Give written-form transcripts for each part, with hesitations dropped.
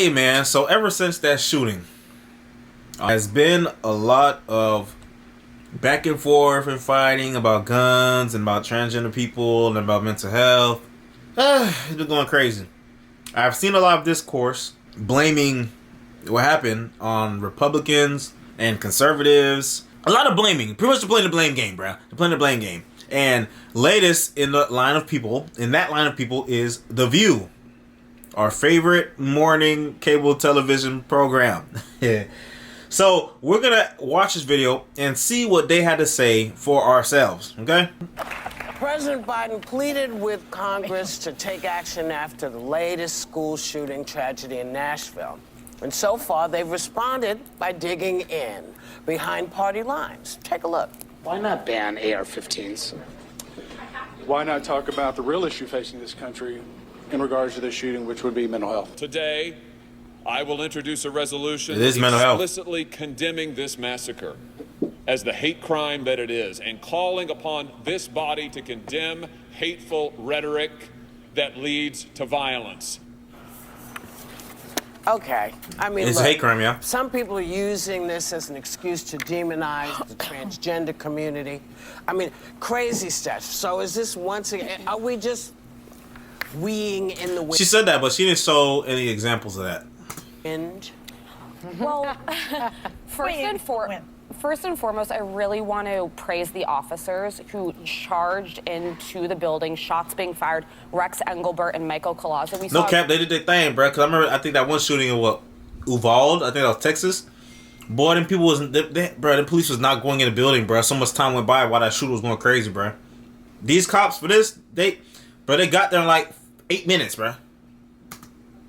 Hey man, so ever since that shooting, has been a lot of back and forth and fighting about guns and about transgender people and about mental health. It's been going crazy. I've seen a lot of discourse blaming what happened on Republicans and conservatives. A lot of blaming. Pretty much playing the blame game, bro. They're playing the blame game. And latest in that line of people is The View. Our favorite morning cable television program. So we're going to watch this video and see what they had to say for ourselves, okay? President Biden pleaded with Congress to take action after the latest school shooting tragedy in Nashville. And so far, they've responded by digging in behind party lines. Take a look. Why not ban AR-15s? Why not talk about the real issue facing this country in regards to this shooting, which would be mental health? Today, I will introduce a resolution explicitly condemning this massacre as the hate crime that it is and calling upon this body to condemn hateful rhetoric that leads to violence. Okay, I mean, it's look, a hate crime, yeah. Some people are using this as an excuse to demonize the transgender community. I mean, crazy stuff. So is this once again, are we just weeing in the wind? She said that, but she didn't show any examples of that. Well, first and foremost, I really want to praise the officers who charged into the building, shots being fired, Rex Engelbert and Michael Collazo. No cap, they did their thing, bro. Because I think that one shooting in Uvalde, I think that was Texas. Boy, them people the police was not going in the building, bro. So much time went by while that shooter was going crazy, bro. These cops for this, they got there in like 8 minutes, bro.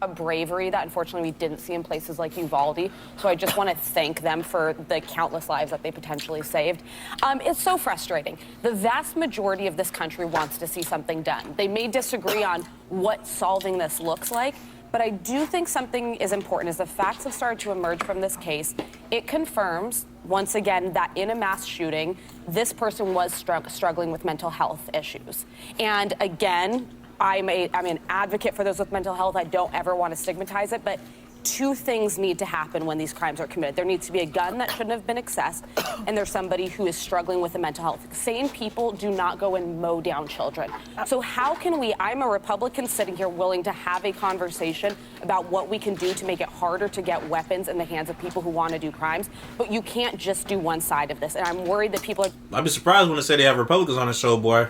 A bravery that unfortunately we didn't see in places like Uvalde. So I just want to thank them for the countless lives that they potentially saved. It's so frustrating. The vast majority of this country wants to see something done. They may disagree on what solving this looks like, but I do think something is important. As the facts have started to emerge from this case, it confirms once again that in a mass shooting, this person was struggling with mental health issues. And again, I'm an advocate for those with mental health. I don't ever want to stigmatize it, but two things need to happen when these crimes are committed. There needs to be a gun that shouldn't have been accessed, and there's somebody who is struggling with a mental health. Sane people do not go and mow down children. So how can I'm a Republican sitting here willing to have a conversation about what we can do to make it harder to get weapons in the hands of people who want to do crimes, but you can't just do one side of this. And I'm worried that people are... I'd be surprised when they say they have Republicans on the show, boy.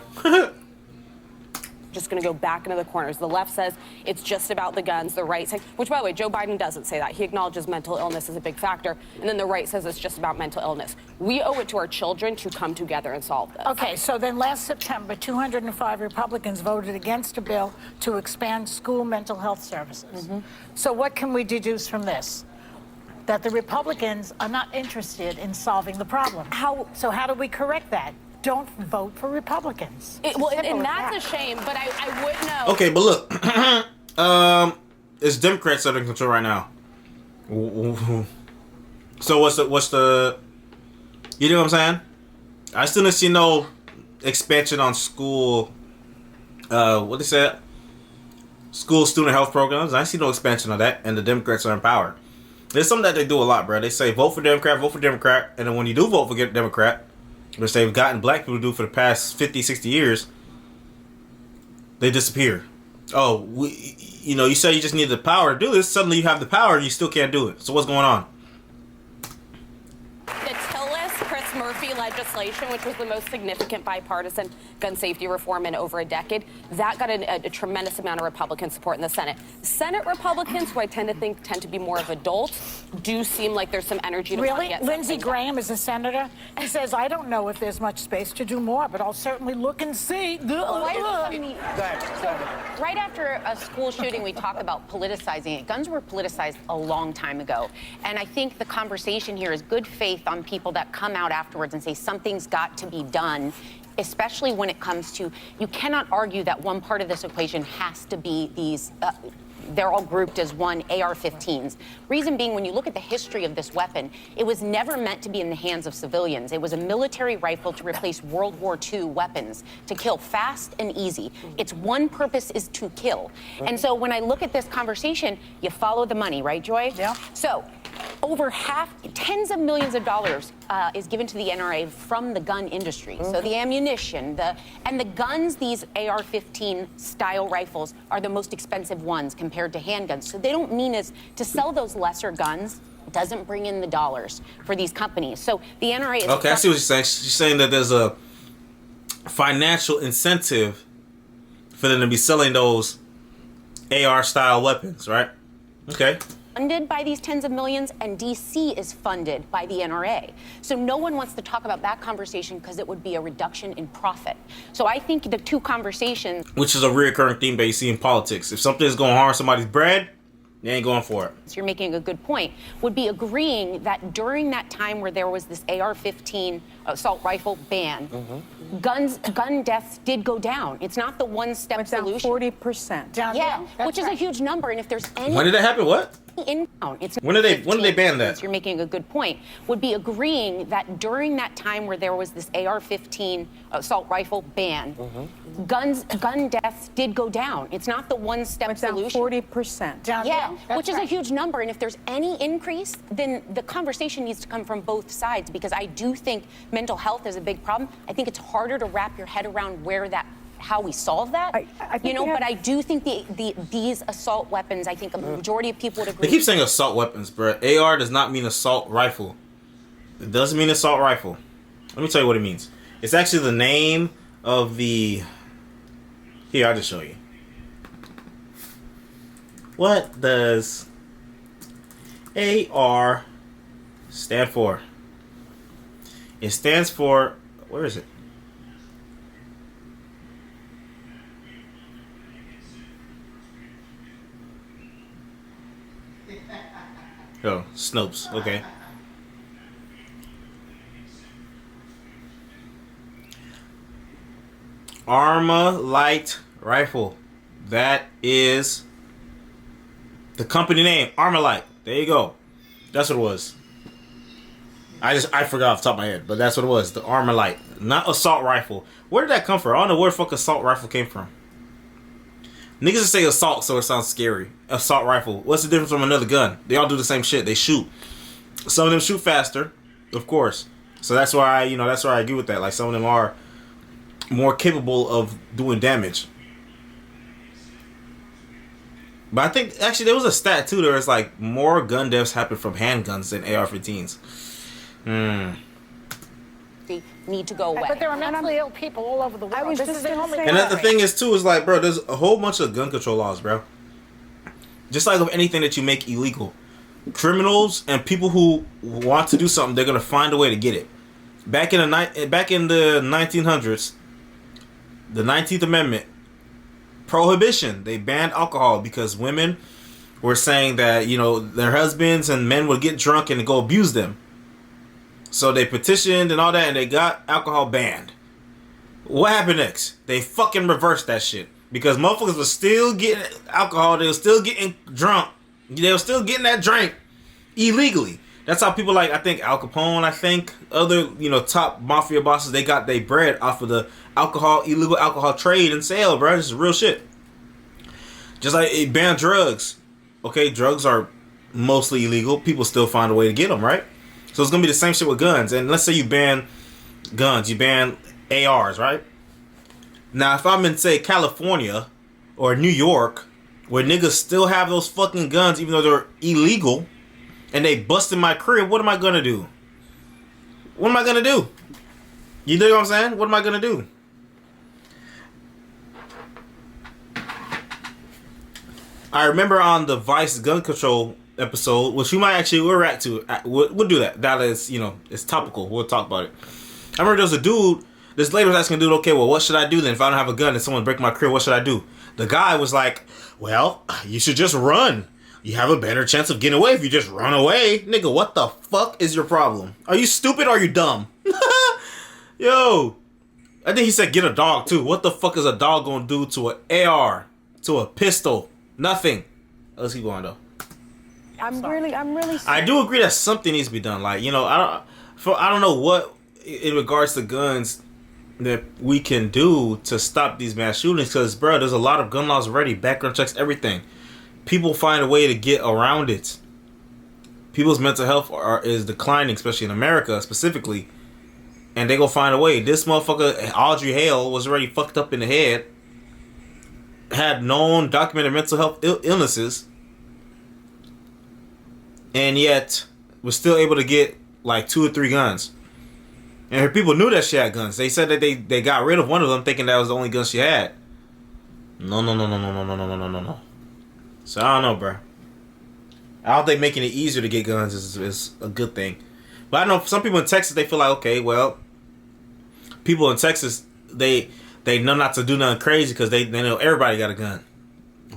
Just going to go back into the corners. The left says it's just about the guns. The right saying, which by the way, Joe Biden doesn't say that. He acknowledges mental illness is a big factor. And then the right says it's just about mental illness. We owe it to our children to come together and solve this. Okay, so then last September, 205 Republicans voted against a bill to expand school mental health services. So what can we deduce from this? That the Republicans are not interested in solving the problem. So how do we correct that? Don't vote for Republicans. And that's a shame, but I would know. Okay, but look, it's Democrats that are in control right now. So what's the? You know what I'm saying? I still didn't see no expansion on school. What they said? School student health programs. I see no expansion of that, and the Democrats are in power. There's something that they do a lot, bro. They say vote for Democrat, and then when you do vote for Democrat, which they've gotten black people to do for the past 50, 60 years, they disappear. Oh, you say you just need the power to do this. Suddenly you have the power and you still can't do it. So what's going on? The Tillis Chris Murphy legislation, which was the most significant bipartisan gun safety reform in over a decade, that got a tremendous amount of Republican support in the Senate. Senate Republicans, who I tend to think tend to be more of adults, do seem like there's some energy to really. Get Lindsey Graham is a senator. He says, I don't know if there's much space to do more, but I'll certainly look and see. Right after a school shooting, we talk about politicizing it. Guns were politicized a long time ago. And I think the conversation here is good faith on people that come out afterwards and say something's got to be done, especially when it comes to, you cannot argue that one part of this equation has to be these they're all grouped as one AR-15s. Reason being, when you look at the history of this weapon, it was never meant to be in the hands of civilians. It was a military rifle to replace World War II weapons, to kill fast and easy. Its one purpose is to kill. And so when I look at this conversation, you follow the money, right, Joy? Yeah. So over tens of millions of dollars is given to the NRA from the gun industry. So the ammunition, and the guns, these AR-15 style rifles are the most expensive ones compared to handguns. So they don't mean as to sell those lesser guns doesn't bring in the dollars for these companies. So the NRA is... Okay, I see what you're saying. She's saying that there's a financial incentive for them to be selling those AR style weapons, right? Okay. Funded by these tens of millions, and DC is funded by the NRA. So no one wants to talk about that conversation because it would be a reduction in profit. So I think the two conversations... Which is a recurring theme that you see in politics. If something is going to harm somebody's bread, they ain't going for it. You're making a good point, would be agreeing that during that time where there was this AR-15 assault rifle ban, gun deaths did go down. It's not the one-step solution. 40%. Yeah, which is a huge number. And if there's any... When did that happen? What? When did they ban that? You're making a good point. Would be agreeing that during that time where there was this AR-15 assault rifle ban, gun deaths did go down. It's not the one-step solution. 40%. Yeah, which is a huge number. And if there's any increase, then the conversation needs to come from both sides, because I do think mental health is a big problem. I think it's harder to wrap your head around how we solve that, I think but I do think these assault weapons, I think a majority of people would agree. They keep saying assault weapons, bro. AR does not mean assault rifle. It doesn't mean assault rifle. Let me tell you what it means. It's actually the name of the... Here, I'll just show you. What does AR stand for? It stands for... Where is it? Oh, Snopes. Okay. Armalite Rifle. That is the company name. Armalite. There you go. That's what it was. I forgot off the top of my head, but that's what it was. The Armalite. Not assault rifle. Where did that come from? I don't know where the fuck assault rifle came from. Niggas just say assault so it sounds scary. Assault rifle. What's the difference from another gun? They all do the same shit. They shoot. Some of them shoot faster, of course. So that's why I agree with that. Like, some of them are more capable of doing damage. But I think actually there was a stat too. There was like more gun deaths happen from handguns than AR-15s. Need to go away. But there are mentally ill people all over the world. I was just going to say And the thing is too is like, bro, there's a whole bunch of gun control laws, bro. Just like with anything that you make illegal, criminals and people who want to do something, they're gonna find a way to get it. Back in the 1900s, the 19th Amendment, prohibition. They banned alcohol because women were saying that their husbands and men would get drunk and go abuse them. So they petitioned and all that, and they got alcohol banned. What happened next? They fucking reversed that shit. Because motherfuckers were still getting alcohol. They were still getting drunk. They were still getting that drink illegally. That's how people like, I think, Al Capone, other, top mafia bosses, they got their bread off of the illegal alcohol trade and sale, bro. This is real shit. Just like it banned drugs. Okay, drugs are mostly illegal. People still find a way to get them, right? So it's going to be the same shit with guns. And let's say you ban guns. You ban ARs, right? Now, if I'm in, say, California or New York, where niggas still have those fucking guns even though they're illegal, and they bust in my crib, what am I going to do? What am I going to do? You know what I'm saying? What am I going to do? I remember on the Vice gun control episode, which we'll react to. We'll do that. That is, it's topical. We'll talk about it. I remember there was a dude, this lady was asking the dude, okay, well, what should I do then? If I don't have a gun and someone break my crib, what should I do? The guy was like, well, you should just run. You have a better chance of getting away if you just run away. Nigga, what the fuck is your problem? Are you stupid or are you dumb? Yo. I think he said get a dog too. What the fuck is a dog gonna do to an AR? To a pistol? Nothing. let's keep going though. I'm really. I do agree that something needs to be done. Like, you know, I don't know what in regards to guns that we can do to stop these mass shootings. Because, bro, there's a lot of gun laws already, background checks, everything. People find a way to get around it. People's mental health is declining, especially in America specifically, and they go find a way. This motherfucker Audrey Hale was already fucked up in the head, had known documented mental health illnesses, and yet was still able to get like 2 or 3 guns. And her people knew that she had guns. They said that they got rid of one of them thinking that was the only gun she had. No. So I don't know, bro. I don't think making it easier to get guns is a good thing. But I know some people in Texas, they feel like, okay, well, people in Texas, they know not to do nothing crazy because they know everybody got a gun.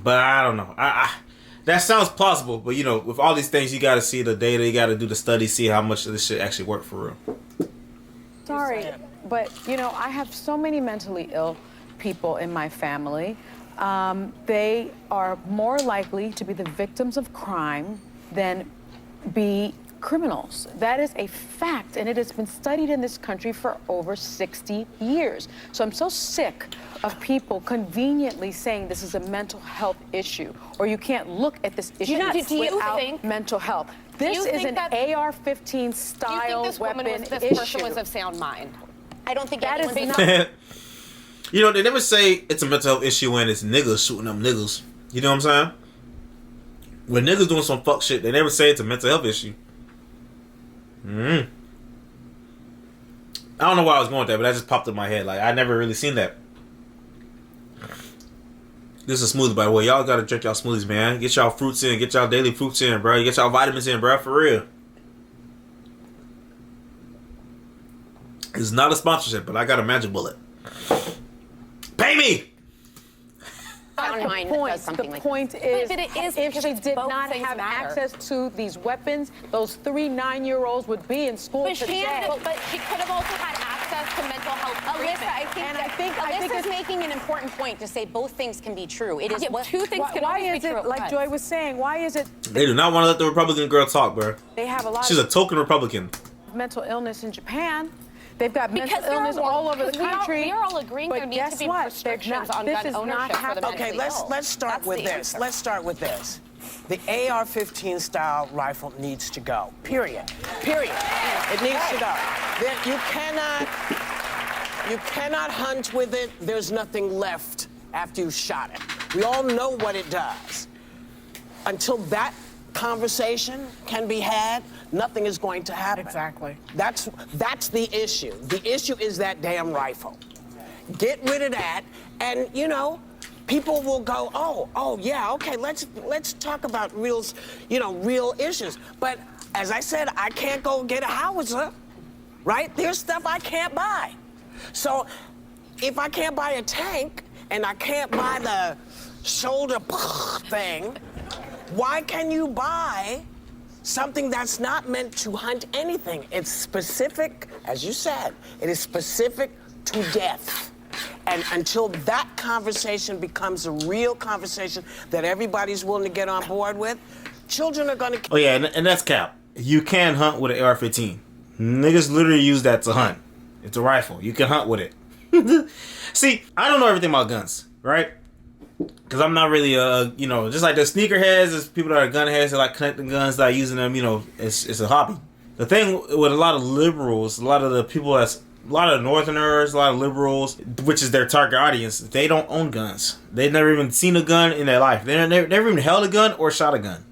But I don't know. That sounds plausible, but you know, with all these things, you got to see the data, you got to do the study, see how much of this shit actually work for real. Sorry, but you know, I have so many mentally ill people in my family. They are more likely to be the victims of crime than be criminals. That is a fact, and it has been studied in this country for over 60 years. So I'm so sick of people conveniently saying this is a mental health issue, or you can't look at this issue without mental health. This is an AR-15 style weapon issue. This person was of sound mind. I don't think that is anyone's not. You know, they never say it's a mental health issue when it's niggas shooting up niggas. You know what I'm saying? When niggas doing some fuck shit, they never say it's a mental health issue. I don't know why I was going with that, but that just popped in my head. Like, I never really seen that. This is a smoothie, by the way. Y'all gotta drink y'all smoothies, man. Get y'all fruits in. Get y'all daily fruits in, bro. Get y'all vitamins in, bro. For real. It's not a sponsorship, but I got a magic bullet. Pay me! The point is, but it is if she did both not things have matter. access to these weapons, those 3 9-year-olds would be in school But today. but she could have also had access to mental health treatment. Alyssa, I think Alyssa's making an important point to say both things can be true. It is what 2 things can why always is be true it, at like once. Joy was saying, why is it They do not want to let the Republican girl talk, bro. they have a lot She's a of token Republican. mental illness in Japan? They've got Because mental illness all over the country. We are all agreeing but there needs to guess be what? restrictions on this gun is not ownership for the happening. Okay, mentally ill. let's start That's with the this. answer. Let's start with this. The AR-15 style rifle needs to go. Period. It needs to go. You cannot hunt with it. There's nothing left after you shot it. We all know what it does. Until that conversation can be had, nothing is going to happen. Exactly. That's the issue. The issue is that damn rifle. Get rid of that, and you know, people will go, oh yeah, okay, let's talk about real issues. But as I said, I can't go get a howitzer, right? There's stuff I can't buy. So if I can't buy a tank and I can't buy the shoulder thing, why can you buy something that's not meant to hunt anything? It's specific, as you said, it is specific to death. And until that conversation becomes a real conversation that everybody's willing to get on board with, children are going to... Oh, yeah, and that's cap. You can hunt with an AR-15. Niggas literally use that to hunt. It's a rifle. You can hunt with it. See, I don't know everything about guns, right? Because I'm not really, just like the sneakerheads, there's people that are gun heads that like connecting guns, that are using them, it's a hobby. The thing with a lot of liberals, a lot of the people a lot of Northerners, a lot of liberals, which is their target audience, they don't own guns. They've never even seen a gun in their life. They never even held a gun or shot a gun.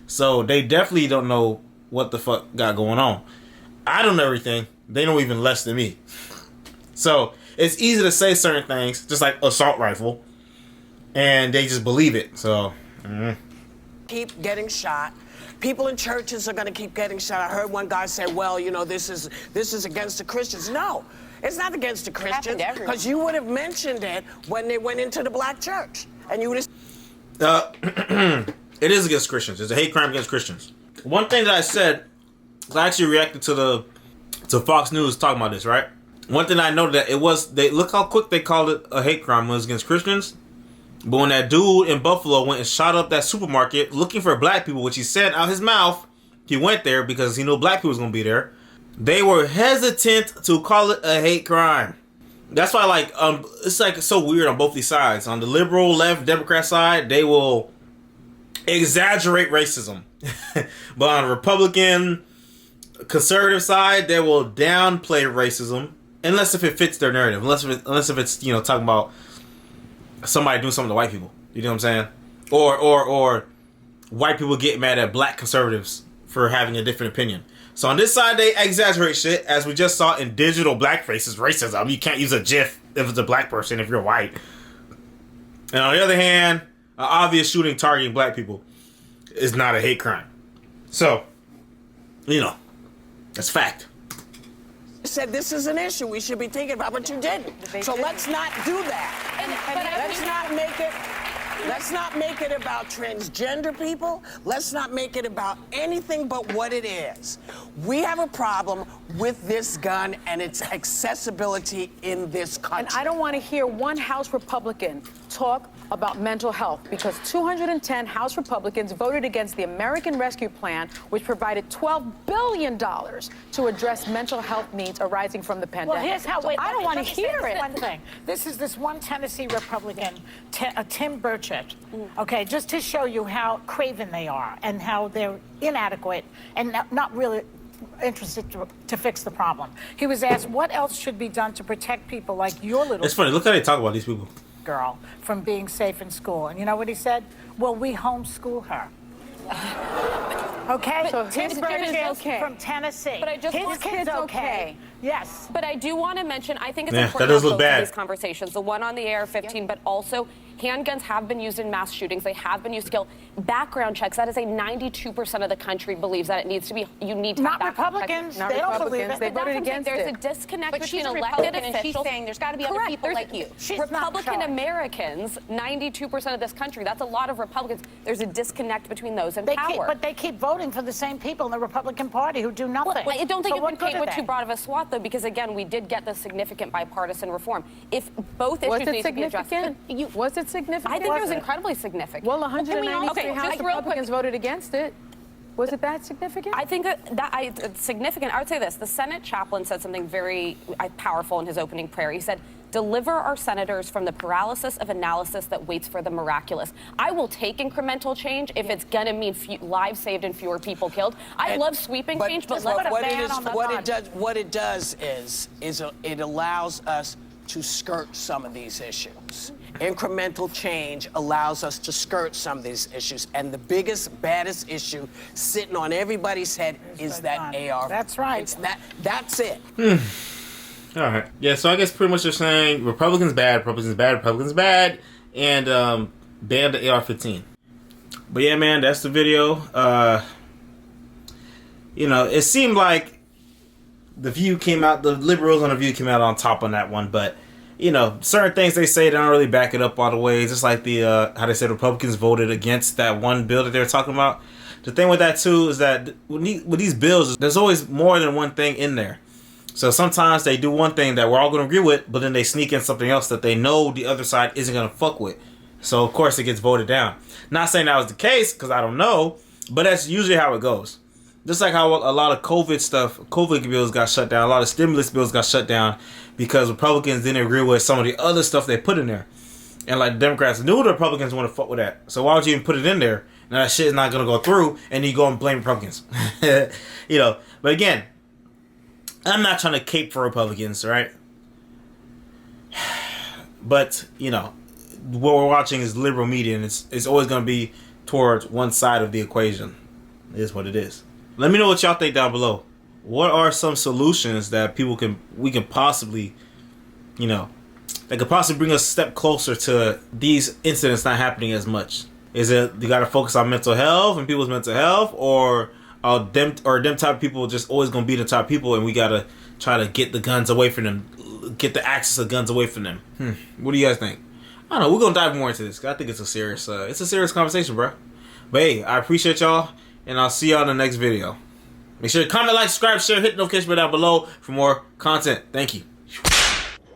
So they definitely don't know what the fuck got going on. I don't know everything. They know even less than me. So it's easy to say certain things, just like assault rifle, and they just believe it. So keep getting shot. People in churches are going to keep getting shot. I heard one guy say, well, this is against the Christians. No, it's not against the Christians, because you would have mentioned it when they went into the black church. And you would have... It is against Christians. It's a hate crime against Christians. One thing that I said, I actually reacted to Fox News talking about this, right? One thing I noted that look how quick they called it a hate crime was against Christians. But when that dude in Buffalo went and shot up that supermarket looking for black people, which he said out his mouth, he went there because he knew black people was going to be there. They were hesitant to call it a hate crime. That's why, like, it's like so weird on both these sides. On the liberal, left, Democrat side, they will exaggerate racism. But on the Republican, conservative side, they will downplay racism. Unless if it fits their narrative. Unless if it's, you know, talking about somebody doing something to white people. You know what I'm saying? Or white people get mad at black conservatives for having a different opinion. So on this side, they exaggerate shit, as we just saw in digital blackface is racism. You can't use a GIF if it's a black person if you're white. And on the other hand, an obvious shooting targeting black people is not a hate crime. So, you know, that's fact. Said this is an issue we should be thinking about, but you didn't. So let's not do that. Let's not make it about transgender people. Let's not make it about anything but what it is. We have a problem with this gun and its accessibility in this country. And I don't want to hear one House Republican talk about mental health, because 210 House Republicans voted against the American Rescue Plan, which provided $12 billion to address mental health needs arising from the pandemic. Well, here's how. So I don't want to hear it. One thing. This is this one Tennessee Republican, Tim Burchett. Okay, just to show you how craven they are and how they're inadequate and not really interested to fix the problem. He was asked what else should be done to protect people like your little. It's funny. Look how they talk about these people. Girl from being safe in school. And you know what he said? Well, we homeschool her. Okay? So Tim Burchett from Tennessee. But I just his want kid's okay. Yes. But I do want to mention, I think it's Yeah, important that does to look bad. these conversations. The one on the AR-15, but also handguns have been used in mass shootings. They have been used to kill. Background checks, that is a 92% of the country believes that it needs to be, you need to Not have background Republicans. checks. They don't believe it. They But that's voted what I'm saying. against There's it. a disconnect But between she's a elected Republican, and she's officials. saying there's got to be other Correct. people There's- like you. She's not Republican showing. Americans, 92% of this country, that's a lot of Republicans. There's a disconnect between those in power. But they keep voting for the same people in the Republican Party who do nothing. Well, I don't think So you what can good paint are with they? too broad of a swath, though, because again, we did get the significant bipartisan reform. If both Was issues it need to be addressed, significant? Was it significant? I think it was incredibly significant. Well, 193 Okay, House just real Republicans quick. voted against it. Was it that significant? I think it's significant. I would say this. The Senate chaplain said something very powerful in his opening prayer. He said, "Deliver our senators from the paralysis of analysis that waits for the miraculous." I will take incremental change if it's going to mean lives saved and fewer people killed. I love sweeping change, but let's what ban it is, on the what it does is it allows us to skirt some of these issues. Incremental change allows us to skirt some of these issues, and the biggest, baddest issue sitting on everybody's head is that AR. That's right. It's that's it. All right. Yeah, so I guess pretty much they're saying Republicans bad, Republicans bad, Republicans bad, and ban the AR-15. But yeah, man, that's the video. You know, it seemed like the liberals on the View came out on top on that one, but you know, certain things they say they don't really back it up all the way. Just like the how they said Republicans voted against that one bill that they were talking about. The thing with that too is that with these bills, there's always more than one thing in there. So sometimes they do one thing that we're all going to agree with, but then they sneak in something else that they know the other side isn't going to fuck with. So of course it gets voted down. Not saying that was the case because I don't know, but that's usually how it goes. Just like how a lot of COVID bills got shut down, a lot of stimulus bills got shut down because Republicans didn't agree with some of the other stuff they put in there. And like the Democrats knew the Republicans want to fuck with that. So why would you even put it in there? Now that shit is not going to go through and you go and blame Republicans. You know, but again, I'm not trying to cape for Republicans, right? But, you know, what we're watching is liberal media and it's always going to be towards one side of the equation. It is what it is. Let me know what y'all think down below. What are some solutions that we can possibly, you know, that could possibly bring us a step closer to these incidents not happening as much? Is it you got to focus on mental health and people's mental health, or them type of people just always gonna be the type of people, and we gotta try to get the guns away from them, get the access of guns away from them? What do you guys think? I don't know. We're gonna dive more into this 'cause I think it's a serious conversation, bro. But hey, I appreciate y'all. And I'll see y'all in the next video. Make sure to comment, like, subscribe, share, hit the notification bell down below for more content. Thank you.